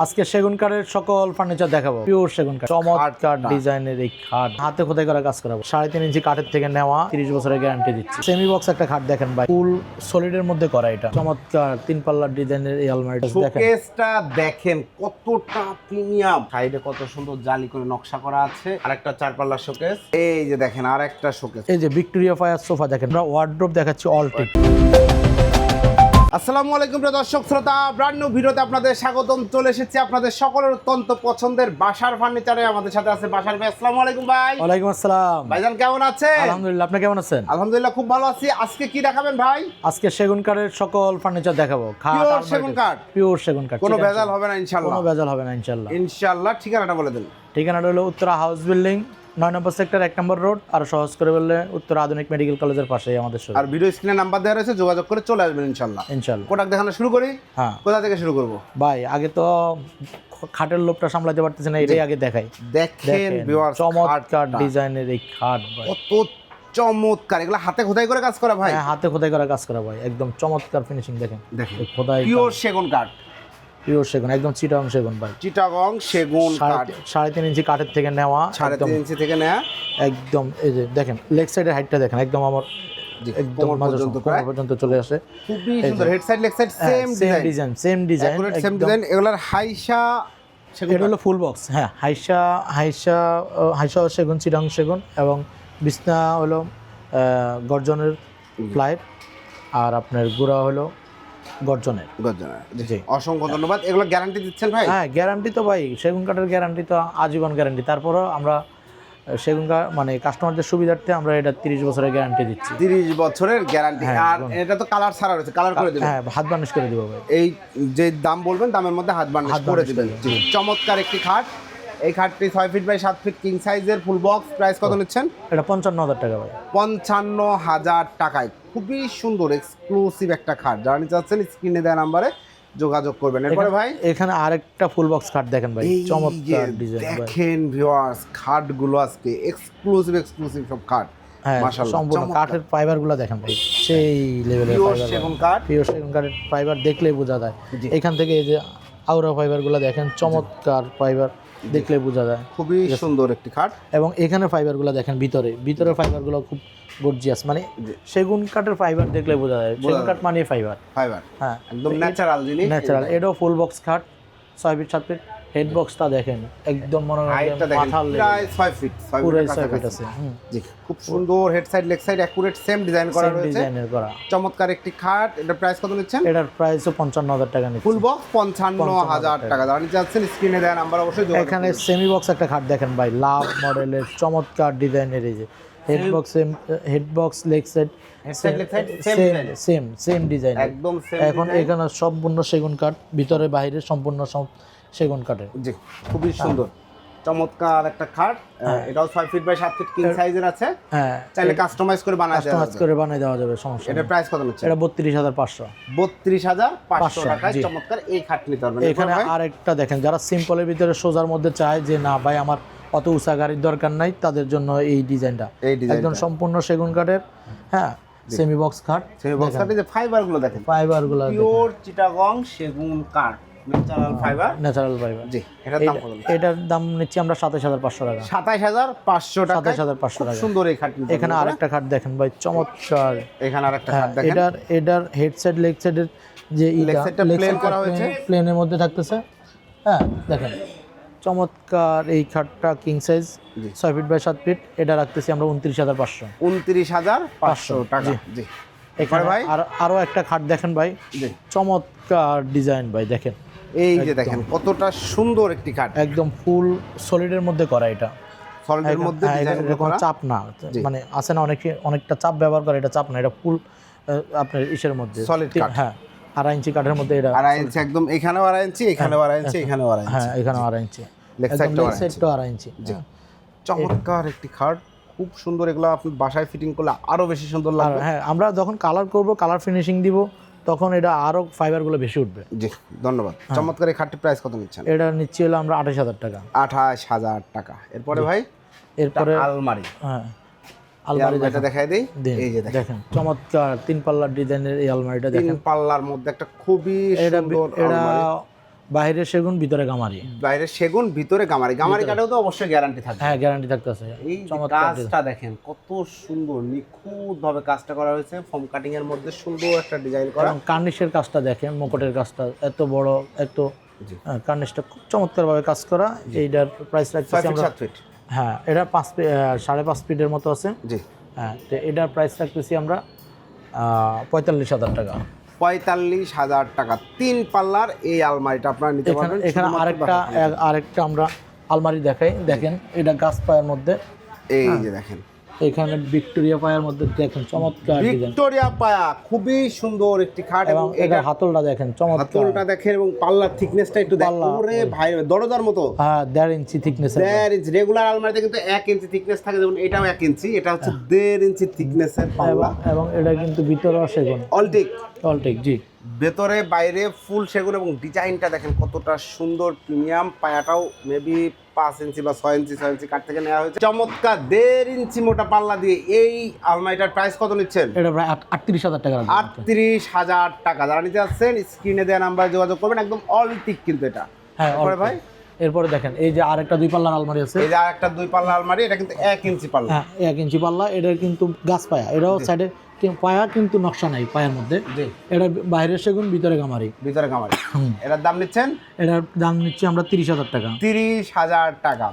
আজকে সেগুন কাঠের সকল ফার্নিচার দেখাবো। পিওর সেগুন কাঠ, চমৎকার ডিজাইনের এই খাট, হাতে খোদাই করা কাজ করাবো। 3.5 ইঞ্চি কাঠের থেকে নেওয়া, 30 বছরের গ্যারান্টি দিচ্ছি। সেমি বক্স একটা খাট দেখেন ভাই, ফুল সলিডের মধ্যে করা। এটা চমৎকার 3 পাল্লার ডিজাইনের এই আলমারিটা দেখেন। শোকেসটা দেখেন কতটা প্রিমিয়াম, সাইডে কত সুন্দর জালি করে নকশা করা আছে। আরেকটা 4 পাল্লার শোকেস, এই যে দেখেন আরেকটা শোকেস। এই যে ভিক্টোরিয়া ফায়ার সোফা দেখেন। আমরা ওয়ার্ড্রোব দেখাচ্ছি অল টিক। আসসালামু আলাইকুম প্রিয় দর্শক শ্রোতা, ব্র্যান্ড নিউ ভিডিওতে আপনাদের স্বাগতম। চলে এসেছি আপনাদের সকলের অত্যন্ত পছন্দের বাসার ফার্নিচারে। আমাদের সাথে আছে বাসার ভাই। আসসালামু আলাইকুম ভাই। ওয়ালাইকুম আসসালাম ভাইজান, কেমন আছেন? আলহামদুলিল্লাহ, আপনি কেমন আছেন? আলহামদুলিল্লাহ, খুব ভালো আছি। আজকে কি দেখাবেন ভাই? আজকে সেগুন কাঠের সকল ফার্নিচার দেখাবো। পিওর সেগুন কাঠ, পিওর সেগুন কাঠ, কোনো ভেজাল হবে না ইনশাআল্লাহ। কোনো ভেজাল হবে না ইনশাআল্লাহ। ইনশাআল্লাহ। ঠিকানাটা বলে দেন। ঠিকানাটা হলো উত্তরা হাউস বিল্ডিং, 9 নম্বর সেক্টর, 1 নম্বর রোড। আর সহজ করে বললে উত্তরা আধুনিক মেডিকেল কলেজের পাশেই আমাদের শোরুম। আর ভিডিও স্ক্রিনে নাম্বার দেওয়া রয়েছে, যোগাযোগ করে চলে আসবেন ইনশাআল্লাহ। ইনশাআল্লাহ। প্রোডাক্ট দেখানো শুরু করি। হ্যাঁ, কোথা থেকে শুরু করব ভাই? আগে তো খাটের লোভটা সামলাতে পারতেছি না, এটাই আগে দেখাই। দেখেন ভিউয়ার্স, চমৎকার ডিজাইনের এই খাট ভাই, কত চমৎকার। এগুলো হাতে খোদাই করে কাজ করা ভাই? হ্যাঁ, হাতে খোদাই করা কাজ করা ভাই, একদম চমৎকার ফিনিশিং দেখেন। দেখেন এই খোদাই পিওর সেগুন কাঠ, পিওর সেগুন, একদম চিটাগং সেগুন ভাই। চিটাগং সেগুন কাঠ, 3.5 ইঞ্চি কাঠের থেকে নেওয়া, 3.5 ইঞ্চি থেকে নেওয়া। একদম এই যে দেখেন লেগ সাইডের হাইটটা দেখেন, একদম আমার একদম কোমর পর্যন্ত চলে আসে। খুবই সুন্দর। Head side leg side same design, same design, same design. এগুলার হাইসা সেগুন, এটা হলো ফুল বক্স। হ্যাঁ, হাইসা সেগুন, চিটাগং সেগুন, এবং বিছনা হলো গর্জনের ফ্লাইট, আর আপনার গুড়া হলো গর্জনের। জি, অসংখ্য ধন্যবাদ। এগুলো গ্যারান্টি দিচ্ছেন ভাই? হ্যাঁ, গ্যারান্টি তো ভাই, সেগুন কাঠের গ্যারান্টি তো আজীবন গ্যারান্টি। তারপরও আমরা সেগুন কাঠ মানে কাস্টমারদের সুবিধার্থে আমরা এটা 30 বছরের গ্যারান্টি দিচ্ছি। 30 বছরের গ্যারান্টি। আর এটা তো কালার ছাড়া রয়েছে, কালার করে দিবেন? হ্যাঁ, হাত বার্নিশ করে দিব ভাই। এই যে দাম বলবেন, দামের মধ্যে হাত বার্নিশ করে দিবেন। জি, চমৎকার একটি খাট। এই খাটটি 6 ফিট বাই 7 ফিট কিং সাইজের, ফুল বক্স। প্রাইস কত নিচ্ছেন? এটা 55,000 টাকা ভাই। 55,000 টাকায় খুবই সুন্দর এক্সক্লুসিভ একটা খাট। যারা নিতে চাচ্ছেন স্ক্রিনে দেওয়া নাম্বারে যোগাযোগ করবেন। এরপরে ভাই এখানে আরেকটা ফুল বক্স খাট দেখেন ভাই, চমৎকার ডিজাইন। দেখেন ভিউয়ার্স, খাটগুলো আজকে এক্সক্লুসিভ সব খাট। হ্যাঁ, সম্পূর্ণ কাঠের ফাইবার গুলো দেখেন ভাই, সেই লেভেলের পিওর সেগুন কাঠ। পিওর সেগুন কাঠের ফাইবার দেখলেই বোঝা যায়। এখান থেকে এই যে আউরা ফাইবার গুলো দেখেন, চমৎকার ফাইবার, দেখলে বোঝা যায়। খুবই সুন্দর একটি খাট। এবং এখানে ফাইবার গুলো দেখেন, ভিতরে ফাইবার গুলো খুব গর্জিয়াস। মানে সেগুন কাঠের ফাইবার দেখলে বোঝা যায় সেগুন কাঠ মানে ফাইবার। হ্যাঁ, একদম ন্যাচারাল জিনিস। ন্যাচারাল। এটাও ফুল বক্স খাট, 6 ফিট 7 ফিট। হেড বক্সটা দেখেন, একদম মনে হয় মাথার প্রায় 6 ফিট, পুরো 6 ফিট আছে। জি, খুব সুন্দর। Head side leg side accurate same design করা রয়েছে, ডিজাইনের করা। চমৎকার একটি খাট। এটার প্রাইস কত নিচ্ছেন? এটার প্রাইসও 55,000 টাকা নিচ্ছে। ফুল বক্স 55,000 টাকা। যারা নিতে চাচ্ছেন স্ক্রিনে দেওয়া নাম্বার অবশ্যই যোগাযোগ করুন। এখানে সেমি বক্স একটা খাট দেখেন ভাই, লাভ মডেলের চমৎকার ডিজাইনের। এই যে head box leg side same design, একদম সেম। এখন এখানে সম্পূর্ণ সেগুন কাঠ, ভিতরে বাইরে সম্পূর্ণ সেগুন কাঠের। জি, খুবই সুন্দর চমৎকার একটা খাট। এটাও 6 ফিট বাই 7 ফিট কিং সাইজের আছে। হ্যাঁ, চাইলে কাস্টমাইজ করে বানিয়ে দেওয়া যাবে, সমস্যা নেই। এটার প্রাইস কত নিচ্ছে? এটা 32,500। 32,500 টাকায় চমৎকার এই খাট নিতে পারবেন। এখানে আরেকটা দেখেন, যারা সিম্পলের ভিতরে সোজার মধ্যে চায় যে না ভাই আমার অত উঁচা গাড়ির দরকার নাই, তাদের জন্য এই ডিজাইনটা একদম সম্পূর্ণ সেগুন কাঠের। হ্যাঁ, সেমি বক্স খাট। সেমি বক্স কাঠে যে ফাইবারগুলো দেখেন, ফাইবারগুলো পিওর চিটাগং সেগুন কাঠ, ন্যাচারাল ফাইবার। জি, এটার দাম কত? এটার দাম নিচ্ছি আমরা 27,500 টাকা। 27,500 টাকা। 27,500 টাকা। সুন্দর এই খাট। এখানে আরেকটা খাট দেখেন ভাই, চমৎকার। এখানে আরেকটা খাট দেখেন। এটার হেড সাইড লেগ সাইডের যে প্লেন করা হয়েছে, প্লেনের মধ্যে থাকতেছে। হ্যাঁ, দেখেন চমৎকার এই খাটটা king size, 6 feet by 7 feet. এটা রাখতেছি আমরা 29,500। 29,500 টাকা। জি, এখানে ভাই আরো একটা খাট দেখেন ভাই, চমৎকার ডিজাইন ভাই, দেখেন এই যে দেখেন কতটা সুন্দর একটি খাট, একদম ফুল সলিডের মধ্যে করা। এটা সলিডের মধ্যে ডিজাইন করা, চাপ না। মানে আছে না অনেকটা চাপ ব্যবহার করে, এটা চাপ না, এটা ফুল আপনার ইসের মধ্যে সলিড কাঠ। হ্যাঁ, 2.5 ইঞ্চি কাঠের মধ্যে। এটা 2.5 ইঞ্চি, একদম এখানেও 2.5 ইঞ্চি, এখানেও 2.5 ইঞ্চি, এখানেও 2.5 ইঞ্চি। হ্যাঁ, এখানেও 2.5 ইঞ্চি, লেগ সাইডটাও 2.5 ইঞ্চি। চমৎকার একটি খাট, খুব সুন্দর। এগুলো আপনি বাসায় ফিটিং করলে আরো বেশি সুন্দর লাগবে। হ্যাঁ, আমরা যখন কালার করব, কালার ফিনিশিং দিব, তখন এটা আরো ফাইবারগুলো বেশি উঠবে। জি, ধন্যবাদ। চমৎকার এই খাটটির প্রাইস কত নিচ্ছেন? এটা নিচ্ছি হলো আমরা 28,000 টাকা। 28,000 টাকা। এরপরে ভাই, এরপরে আলমারি। হ্যাঁ, আলমারিটা দেখাই দেই। এই যে দেখেন চমৎকার 3 পাল্লার ডিজাইনের এই আলমারিটা দেখেন। 3 পাল্লার মধ্যে একটা খুবই সুন্দর এটা বাইরে সেগুন ভিতরে গামারি। বাইরে সেগুন ভিতরে গামারি কাঠেও তো অবশ্যই গ্যারান্টি থাকবে। হ্যাঁ, গ্যারান্টি থাকতেছে। এই কাজটা দেখেন কত সুন্দর নিখুঁত ভাবে কাজটা করা হয়েছে, ফোম কাটিং এর মধ্যে সুন্দর একটা ডিজাইন করা। এবং কার্নিশের কাজটা দেখেন, মুকুটের কাজটা এত বড়, এত কার্নিশটা খুব চমৎকার ভাবে কাজ করা। এইটার প্রাইস রাখতেছি আমরা 7 ফিট। হ্যাঁ, এটা 5.5 ফিটের মতো আছে। জি হ্যাঁ, তো এটার প্রাইস রাখতেছি আমরা 45,000 টাকা। 45,000 টাকা 3 পাল্লার এই আলমারিটা আপনারা নিতে পারবেন। এখানে আরেকটা আমরা আলমারি দেখাই, দেখেন এটা গাছ পায়ের মধ্যে। এই যে দেখেন এখানে ভিক্টোরিয়া পায়ার মধ্যে দেখেন চমৎকার ডিজাইন, ভিক্টোরিয়া পায়া খুবই সুন্দর একটি খাট। এবং এটা হাতলটা দেখেন চমৎকার, হাতলটা দেখেন এবং পাল্লার থিকনেসটা একটু দেখুন। ওরে ভাই দরজার মতো। হ্যাঁ, 1.5 ইঞ্চি থিকনেস। 1.5 ইঞ্চি রেগুলার আলমারিতে কিন্তু 1 ইঞ্চি থিকনেস থাকে, যেমন এটাও 1 ইঞ্চি, এটা হচ্ছে 1.5 ইঞ্চি থিকনেসের পাল্লা। এবং এটা কিন্তু ভিতরে সেগুন অলটেক। জি, ভেতরে বাইরে ফুল সেগুন এবং ডিজাইনটা দেখেন কতটা সুন্দর, প্রিমিয়াম। পায়াটাও মেবি 5 ইঞ্চি বা 6 ইঞ্চি কাঠ থেকে নেওয়া হয়েছে। চমৎকার 1.5 ইঞ্চি মোটা পাল্লা দিয়ে এই আলমারিটার প্রাইস কত নিচ্ছেন? এটা প্রায় 38,000 টাকা। 38,000 টাকা। যারা নিতে যাচ্ছেন স্ক্রিনে দেওয়া নাম্বারে যোগাযোগ করবেন। একদম অলটিক কিন্তু এটা। হ্যাঁ, ভাই এরপরে দেখেন এই যে আরেকটা 2 পাল্লার আলমারি আছে। এই যে আরেকটা 2 পাল্লা আলমারি, এটা কিন্তু 1 ইঞ্চি পাল্লা। হ্যাঁ, 1 ইঞ্চি পাল্লা। এটার কিন্তু গাছ পায়া, এটাও সাইডে পায়া কিন্তু নকশা নাই পায়ের মধ্যে। এটা বাইরে সেগুন ভিতরে গামারি। এটার দাম নিচ্ছেন? এটার দাম নিচ্ছি আমরা 30,000 টাকা। 30,000 টাকা।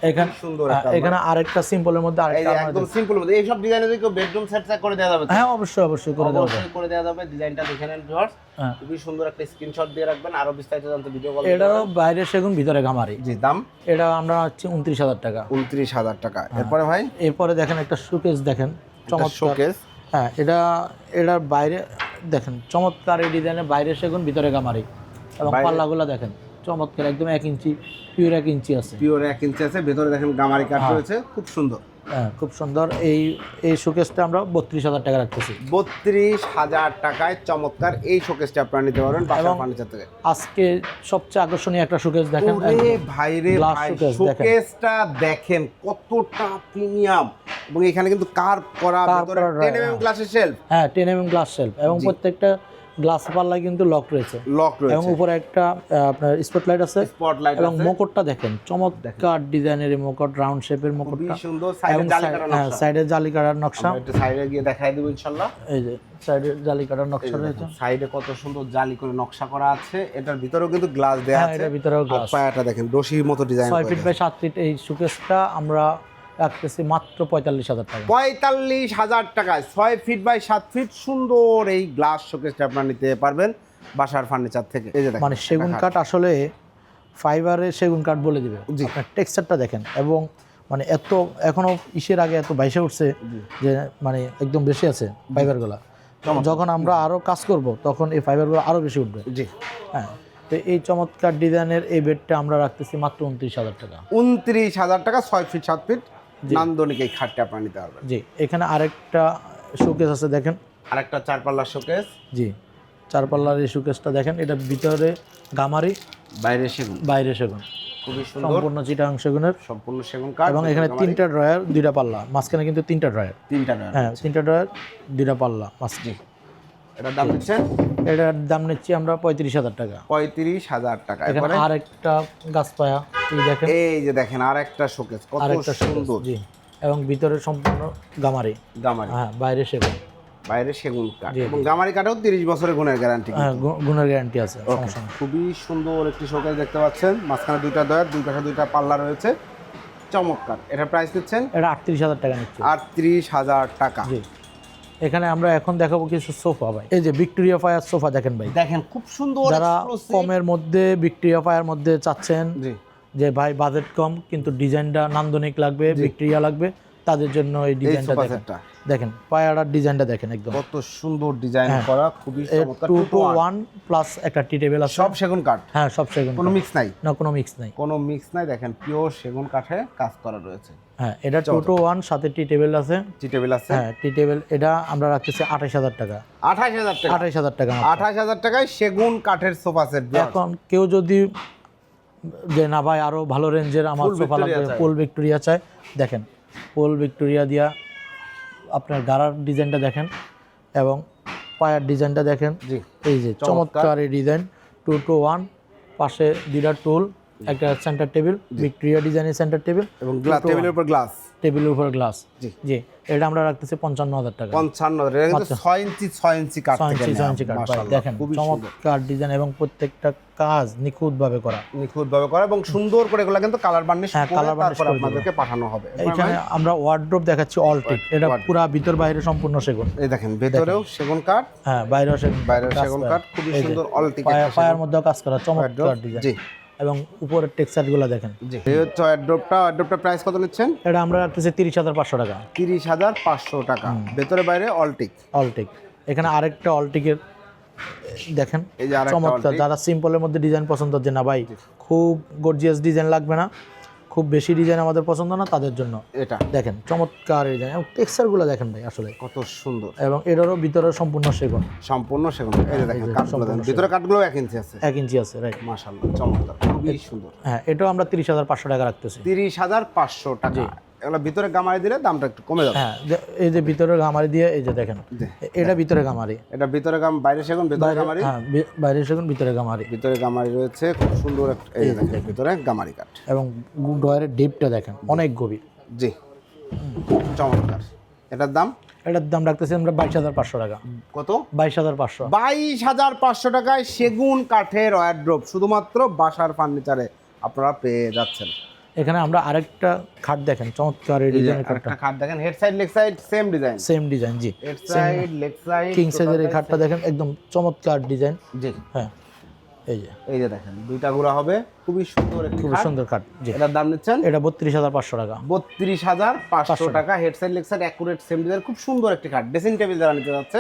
এখানে সুন্দর এখানে আরেকটা সিম্পলের মধ্যে আরেকটা একদম সিম্পলের মধ্যে। এই সব ডিজাইনে যদি কেউ বেডরুম সেট করে দেওয়া যাবে? হ্যাঁ, অবশ্যই করে দেওয়া যাবে। ডিজাইনটা দেখে নেন ভিউয়ার্স, খুবই সুন্দর একটা স্ক্রিনশট দিয়ে রাখবেন। আরো বিস্তারিত জানতে ভিডিও কল। এটাও বাইরে সেগুন ভিতরে গামারি। জি, দাম? এটা আমরা হচ্ছে 29,000 টাকা। 29,000 টাকা। এরপরে ভাই, এরপরে দেখেন একটা শোকেস দেখেন, চমৎকার শোকেস। হ্যাঁ, এটার বাইরে দেখেন চমৎকার এই ডিজাইনের, বাইরে সেগুন ভিতরে গামারি। এবং পাল্লাগুলো দেখেন চমৎকার, একদম 1 ইঞ্চি, পিওর 1 ইঞ্চি আছে। পিওর 1 ইঞ্চি আছে। ভেতরে দেখেন গামারি কাঠ রয়েছে, খুব সুন্দর। হ্যাঁ, খুব সুন্দর। এই শোকেসটা আমরা 32,000 টাকা রাখতেছি। 32,000 টাকায় চমৎকার এই শোকেসটা আপনারা নিতে পারবেন বাসার ফার্নিচার থেকে। আজকে সবচেয়ে আকর্ষণীয় একটা শোকেস দেখেন। ওরে ভাই রে ভাই, শোকেসটা দেখেন কতটা প্রিমিয়াম, এবং এখানে কিন্তু কার্ভ করা, ভিতরে 10 mm গ্লাসের শেলফ। হ্যাঁ, 10 mm গ্লাস শেলফ, এবং প্রত্যেকটা গ্লাস পাল্লা কিন্তু লক রয়েছে। এবং উপরে একটা আপনার স্পটলাইট আছে। এবং মুকুটটা দেখেন চমৎকার ডিজাইনের এই মুকুট, রাউন্ড শেপের মুকুটটা, সুন্দর। সাইডে জালি কাটার নকশা। একটু সাইডে গিয়ে দেখাই দেব ইনশাআল্লাহ। এই যে সাইডে জালি কাটার নকশা রয়েছে, সাইডে কত সুন্দর জালি করে নকশা করা আছে। এটার ভিতরেও কিন্তু গ্লাস দেয়া আছে। এটার ভিতরেও গ্লাস। পায়াটা দেখেন দশির মতো ডিজাইন। 6 ফিট বাই 7 ফিট এই শোকেসটা আমরা রাখতেছি মাত্র 45,000 টাকা। 45,000 টাকায় 6 ফিট বাই 7 ফিট সুন্দর এই গ্লাস শোকেসটা আপনারা নিতে পারবেন বাসার ফার্নিচার থেকে। এই যে দেখেন, মানে সেগুন কাঠ আসলে ফাইবারে সেগুন কাঠ বলে দিবে। আপনার টেক্সচারটা দেখেন, এবং মানে এত এখনো ইসের আগে এত বাইসে উঠছে যে মানে একদম বেশি আছে ফাইবারগুলো। যখন আমরা আরো কাজ করব তখন এই ফাইবারগুলো আরো বেশি উঠবে। জি হ্যাঁ, তো এই চমৎকার ডিজাইনের এই বেডটা আমরা রাখতেছি মাত্র 29,000 টাকা। 29,000 টাকা 6 ফিট 7 ফিট নান্দনিক এই খাটটা আপনারা নিতে পারবেন। জি, এখানে আরেকটা শোকেস আছে দেখেন, আরেকটা 4 পাল্লার শোকেস। জি, 4 পাল্লার এই শোকেসটা দেখেন, এটা ভিতরে গামারি, বাইরে সেগুন, খুবই সুন্দর, সম্পূর্ণ চিটাগাং সেগুনের, সম্পূর্ণ সেগুন কাঠ। এবং এখানে 3টা ড্রয়ার, 2টা পাল্লা, মাঝখানে কিন্তু 3টা ড্রয়ার। হ্যাঁ, 3টা ড্রয়ার, 2টা পাল্লা মাঝখানে। এটার দাম নিচ্ছেন? এটার দাম নিচ্ছি আমরা 35,000 টাকা। 35,000 টাকা। এখানে আরেকটা গাছ পায়া, এই দেখেন, এই যে দেখেন আরেকটা শোকেস, কত সুন্দর। জি, এবং ভিতরে সম্পূর্ণ গামারি। হ্যাঁ, বাইরে সেগুন কাঠ, এবং গামারি কাঠেও 30 বছরের গুণের গ্যারান্টি। হ্যাঁ, গুণের গ্যারান্টি আছে, সমস্যা নেই। খুবই সুন্দর একটি শোকেস দেখতে পাচ্ছেন, মাঝখানে 2টা ডয়ার, দুই পাশে 2টা পাল্লা রয়েছে, চমৎকার। এটার প্রাইস দিচ্ছেন? এটা 38,000 টাকা নিচ্ছে। 38,000 টাকা। জি, এখানে আমরা এখন দেখাবো কিছু সোফা ভাই। এই যে ভিক্টোরিয়া ফায়ার সোফা দেখেন ভাই, দেখেন খুব সুন্দর। যারা কমের মধ্যে ভিক্টোরিয়া ফায়ার মধ্যে চাচ্ছেন, যে ভাই বাজেট কম কিন্তু ডিজাইনটা নান্দনিক লাগবে, ভিক্টোরিয়া লাগবে, তাদের জন্য এই ডিজাইনটা দেখেন, পায়াটার ডিজাইনটা দেখেন, একদম কত সুন্দর ডিজাইন করা, খুবই চমৎকার। 2 to 1 প্লাস একটা টি টেবিল আছে, সব সেগুন কাঠ। হ্যাঁ, সব সেগুন, কোনো মিক্স নাই? না, কোনো মিক্স নাই। দেখেন পিওর সেগুন কাঠে কাজ করা রয়েছে। হ্যাঁ, এটা 2 to 1, সাথে টি টেবিল আছে। হ্যাঁ, টি টেবিল এটা আমরা রাখতেছি 28,000 টাকা। 28,000 টাকা। 28,000 টাকায় সেগুন কাঠের সোফা সেট। এখন কেউ যদি যে না ভাই আরো ভালো রেঞ্জের আমার সোফা লাগবে, ফুল ভিক্টোরিয়া চাই, দেখেন ফুল ভিক্টোরিয়া দিয়া আপনার গাড়ার ডিজাইনটা দেখেন, এবং পায়ার ডিজাইনটা দেখেন। এই যে চমৎকার এই ডিজাইন, 2 to 1 পাশে দুইটা টুল, একটা সেন্টার টেবিল, ভিক্টোরিয়া ডিজাইনের সেন্টার টেবিল এবং গ্লাস, টেবিলের উপর গ্লাস, টেবিলের উপর গ্লাস। জি জি, এটা আমরা রাখতেছি 55,000 টাকা। 55, এটা কিন্তু 6 ইঞ্চি কাঠ থেকে 6 ইঞ্চি কাঠ ভাই, মাশাআল্লাহ, দেখেন খুবই সুন্দর, চমৎকার ডিজাইন এবং প্রত্যেকটা কাজ নিখুঁতভাবে করা। নিখুঁতভাবে করা এবং সুন্দর করে এগুলো কিন্তু কালার বার্নিশ হ্যাঁ, করে কালার বার্নিশ তারপর করে আপনাদেরকে পাঠানো হবে। এখানে আমরা ওয়ার্ড্রোব দেখাচ্ছি অলটেক, এটা পুরা ভিতর বাইরে সম্পূর্ণ সেগুন। এই দেখেন ভেতরেও সেগুন কাঠ, হ্যাঁ বাইরেও সেগুন, বাইরেও সেগুন কাঠ, খুবই সুন্দর অলটিক পায়ার মধ্যেও কাজ করা চমৎকার ডিজাইন। জি, এবং উপরের টেক্সচারগুলো দেখেন। জি, এই হচ্ছে অ্যাড্রপটা প্রাইস কত নিচ্ছেন? এটা আমরা রাখতেছি 30,500 টাকা। 30,500 টাকা, ভেতরে বাইরে অলটিক। অলটেক, এখানে আরেকটা অলটেকের দেখেন এই যে আরেকটা চমৎকার, যারা সিম্পলের মধ্যে ডিজাইন পছন্দ হচ্ছে না ভাই, খুব গর্জিয়াস ডিজাইন লাগবে না, খুব বেশি ডিজাইন আমাদের পছন্দ না, তাদের জন্য এটা দেখেন চমৎকার ডিজাইন এবং টেক্সচারগুলো দেখেন ভাই আসলে কত সুন্দর, এবং এটারও ভিতরে সম্পূর্ণ সেগুন, সম্পূর্ণ সেগুন। এই যে দেখেন কাঠগুলো দেখেন, ভিতরে কাঠগুলো 1 ইঞ্চি আছে, 1 ইঞ্চি আছে, রাইট, মাশাআল্লাহ চমৎকার, খুবই সুন্দর। হ্যাঁ এটাও আমরা 30,500 টাকা রাখতেছি। 30,500 টাকা। এগুলো ভিতরে গামারি দিলে দামটা একটু কমে যাবে। হ্যাঁ এই যে ভিতরে গামারি দিয়ে, এই যে দেখেন জি, এটা ভিতরে গামারি, এটা ভিতরে বাইরে সেগুন, ভিতরে গামারি। হ্যাঁ বাইরে সেগুন ভিতরে গামারি, ভিতরে গামারি রয়েছে, খুব সুন্দর একটা, এই যে দেখেন ভিতরে গামারি কাঠ এবং ডয়ারের ডিপটা দেখেন অনেক গভীর। জি, চমৎকার। এটার দাম, এটার দাম রাখতেছি আমরা 22,500 টাকা। কত? 22,500। 22,500 টাকায় সেগুন কাঠের ওয়ারড্রোব শুধুমাত্র বাসার ফার্নিচারে আপনারা পেয়ে যাচ্ছেন। এখানে আমরা আরেকটা খাট দেখেন চমৎকার এই ডিজাইনের খাটটা, একটা খাট দেখেন, head side leg side same design, same design. জি, head side leg side king সাইজের এই খাটটা দেখেন একদম চমৎকার ডিজাইন। জি, হ্যাঁ এই যে দেখেন দুইটা গুড়া হবে, খুবই সুন্দর একটি খুব খাট। সুন্দর খাট। জি, এটার দাম নিচ্ছেন? এটা 32,500 টাকা। 32,500 টাকা, head side leg side accurate same design, খুব সুন্দর একটি খাট। ড্রেসিং টেবিল যারা নিতে যাচ্ছে,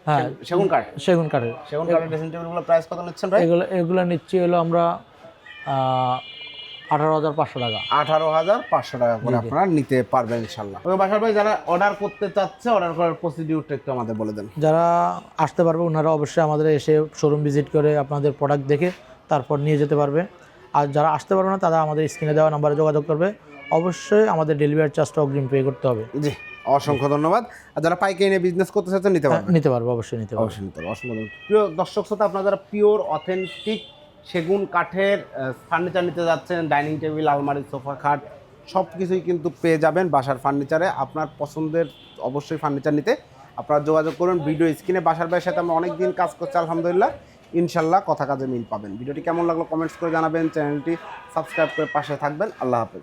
হ্যাঁ সেগুন কাঠ, সেগুন কাঠের সেগুন কাঠের ড্রেসিং টেবিলগুলো প্রাইস কত নিচ্ছেন ভাই? এগুলো নিচ্ছি হলো আমরা 18,500 টাকা। 18,500 টাকা করে আপনারা নিতে পারবেন ইনশাআল্লাহ। ওই বাসার ভাই যারা অর্ডার করতে চাচ্ছে, অর্ডার করার প্রসিডিউরটা একটু আমাদের বলে দেন। যারা আসতে পারবে ওনারা অবশ্যই আমাদের এসে শোরুম ভিজিট করে আপনাদের প্রোডাক্ট দেখে তারপর নিয়ে যেতে পারবে। আর যারা আসতে পারবে না তারা আমাদের স্ক্রিনে দেওয়া নাম্বারে যোগাযোগ করবে। অবশ্যই আমাদের ডেলিভারি চার্জটা অগ্রিম পে করতে হবে। জি, অসংখ্য ধন্যবাদ। আর যারা পাইকারি নিয়ে বিজনেস করতে চাচ্ছেন নিতে পারবেন, নিতে পারবে, অবশ্যই নিতে পারবে। অবশ্যই নিতে পারবেন। অসংখ্য ধন্যবাদ। প্রিয় দর্শক শ্রোতা, আপনারা যারা পিওর অথেন্টিক সেগুন কাঠের ফার্নিচার নিতে যাচ্ছেন, ডাইনিং টেবিল, আলমারি, সোফা, খাট সব কিছুই কিন্তু পেয়ে যাবেন বাসার ফার্নিচারে। আপনার পছন্দের অবশ্যই ফার্নিচার নিতে আপনারা যোগাযোগ করুন ভিডিও স্ক্রিনে। বাসার ভাইয়ের সাথে আমরা অনেক দিন কাজ করছি, আলহামদুলিল্লাহ, ইনশাল্লাহ কথা কাজে মিল পাবেন। ভিডিওটি কেমন লাগলো কমেন্টস করে জানাবেন, চ্যানেলটি সাবস্ক্রাইব করে পাশে থাকবেন। আল্লাহ হাফেজ।